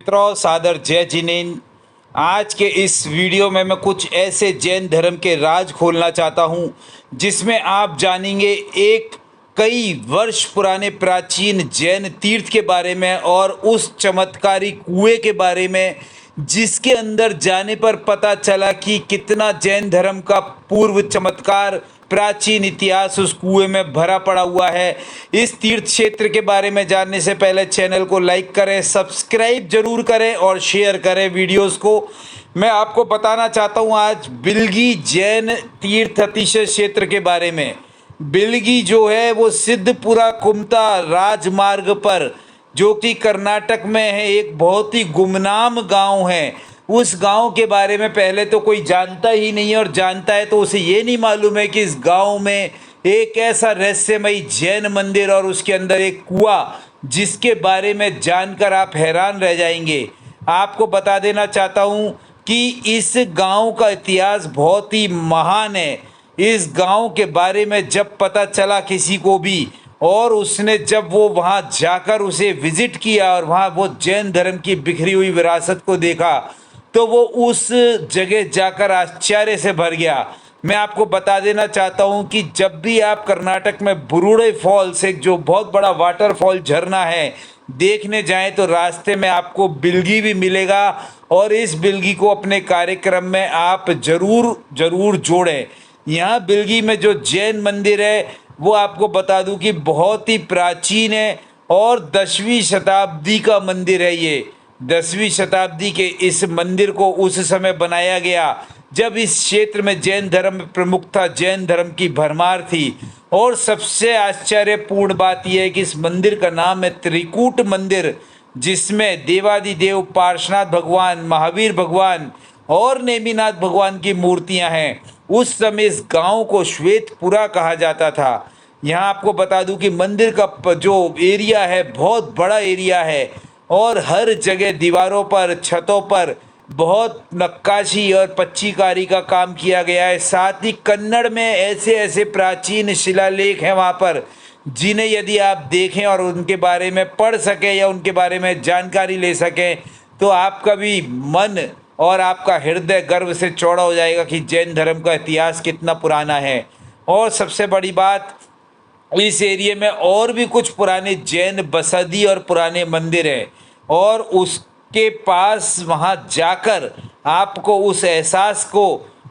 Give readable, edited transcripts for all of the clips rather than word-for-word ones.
मित्रों, सादर जय जिनेन्द्र। आज के इस वीडियो में मैं कुछ ऐसे जैन धर्म के राज खोलना चाहता हूं जिसमें आप जानेंगे एक कई वर्ष पुराने प्राचीन जैन तीर्थ के बारे में और उस चमत्कारी कुएं के बारे में जिसके अंदर जाने पर पता चला कि कितना जैन धर्म का पूर्व चमत्कार प्राचीन इतिहास उस कुएं में भरा पड़ा हुआ है। इस तीर्थ क्षेत्र के बारे में जानने से पहले चैनल को लाइक करें, सब्सक्राइब जरूर करें और शेयर करें वीडियोस को। मैं आपको बताना चाहता हूं आज बिलगी जैन तीर्थ अतिशय क्षेत्र के बारे में। बिलगी जो है वो सिद्धपुरा कुमता राजमार्ग पर, जो कि कर्नाटक में है, एक बहुत ही गुमनाम गांव है। उस गांव के बारे में पहले तो कोई जानता ही नहीं है, और जानता है तो उसे ये नहीं मालूम है कि इस गांव में एक ऐसा रहस्यमयी जैन मंदिर और उसके अंदर एक कुआं, जिसके बारे में जानकर आप हैरान रह जाएंगे। आपको बता देना चाहता हूं कि इस गांव का इतिहास बहुत ही महान है। इस गांव के बारे में जब पता चला किसी को भी, और उसने जब वो वहां जाकर उसे विजिट किया और वहां वो जैन धर्म की बिखरी हुई विरासत को देखा, तो वो उस जगह जाकर आश्चर्य से भर गया। मैं आपको बता देना चाहता हूं कि जब भी आप कर्नाटक में बुरुड़े फॉल्स, एक जो बहुत बड़ा वाटरफॉल झरना है, देखने जाएं तो रास्ते में आपको बिलगी भी मिलेगा, और इस बिलगी को अपने कार्यक्रम में आप जरूर जोड़ें। यहाँ बिलगी में जो जैन मंदिर है वो आपको बता दूं कि बहुत ही प्राचीन है और 10वीं शताब्दी का मंदिर है। ये 10वीं शताब्दी के इस मंदिर को उस समय बनाया गया जब इस क्षेत्र में जैन धर्म प्रमुख था, जैन धर्म की भरमार थी। और सबसे आश्चर्यपूर्ण बात यह है कि इस मंदिर का नाम है त्रिकूट मंदिर, जिसमें देवादिदेव पार्श्वनाथ भगवान, महावीर भगवान और नेमिनाथ भगवान की मूर्तियां हैं। उस समय इस गांव को श्वेतपुरा कहा जाता था। यहाँ आपको बता दूं कि मंदिर का जो एरिया है बहुत बड़ा एरिया है, और हर जगह दीवारों पर, छतों पर बहुत नक्काशी और पच्चीकारी का काम किया गया है। साथ ही कन्नड़ में ऐसे ऐसे प्राचीन शिलालेख हैं वहाँ पर, जिन्हें यदि आप देखें और उनके बारे में पढ़ सकें या उनके बारे में जानकारी ले सकें, तो आपका भी मन और आपका हृदय गर्व से चौड़ा हो जाएगा कि जैन धर्म का इतिहास कितना पुराना है। और सबसे बड़ी बात, इस एरिया में और भी कुछ पुराने जैन बसदी और पुराने मंदिर हैं, और उसके पास वहाँ जाकर आपको उस एहसास को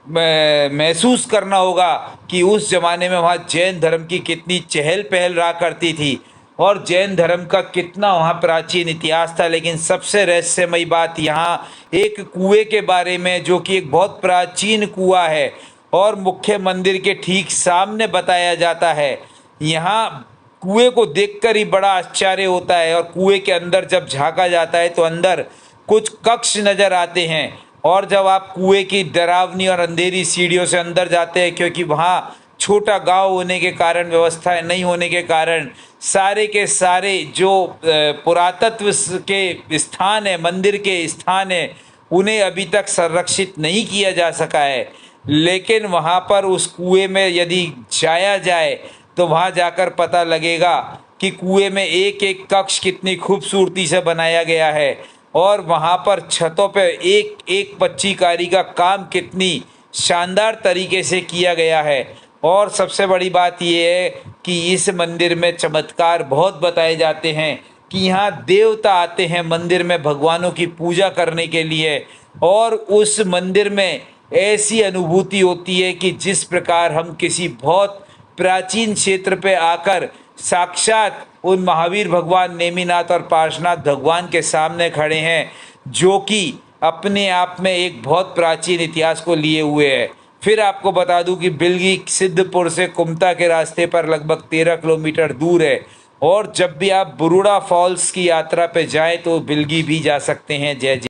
महसूस करना होगा कि उस ज़माने में वहाँ जैन धर्म की कितनी चहल पहल रहा करती थी और जैन धर्म का कितना वहाँ प्राचीन इतिहास था। लेकिन सबसे रहस्यमयी बात यहाँ एक कुएं के बारे में, जो कि एक बहुत प्राचीन कुआं है और मुख्य मंदिर के ठीक सामने बताया जाता है। यहाँ कुएं को देखकर ही बड़ा आश्चर्य होता है, और कुएं के अंदर जब झांका जाता है तो अंदर कुछ कक्ष नज़र आते हैं। और जब आप कुएं की डरावनी और अंधेरी सीढ़ियों से अंदर जाते हैं, क्योंकि वहाँ छोटा गांव होने के कारण, व्यवस्थाएं नहीं होने के कारण, सारे के सारे जो पुरातत्व के स्थान है, मंदिर के स्थान है, उन्हें अभी तक संरक्षित नहीं किया जा सका है। लेकिन वहाँ पर उस कुएं में यदि जाया जाए तो वहाँ जाकर पता लगेगा कि कुएं में एक एक कक्ष कितनी खूबसूरती से बनाया गया है, और वहाँ पर छतों पे एक एक पच्चीकारी का काम कितनी शानदार तरीके से किया गया है। और सबसे बड़ी बात यह है कि इस मंदिर में चमत्कार बहुत बताए जाते हैं कि यहाँ देवता आते हैं मंदिर में भगवानों की पूजा करने के लिए, और उस मंदिर में ऐसी अनुभूति होती है कि जिस प्रकार हम किसी बहुत प्राचीन क्षेत्र पे आकर साक्षात उन महावीर भगवान, नेमिनाथ और पार्श्वनाथ भगवान के सामने खड़े हैं, जो कि अपने आप में एक बहुत प्राचीन इतिहास को लिए हुए है। फिर आपको बता दूं कि बिलगी सिद्धपुर से कुमता के रास्ते पर लगभग 13 किलोमीटर दूर है, और जब भी आप बुरुड़ा फॉल्स की यात्रा पे जाएं तो बिलगी भी जा सकते हैं। जय जय।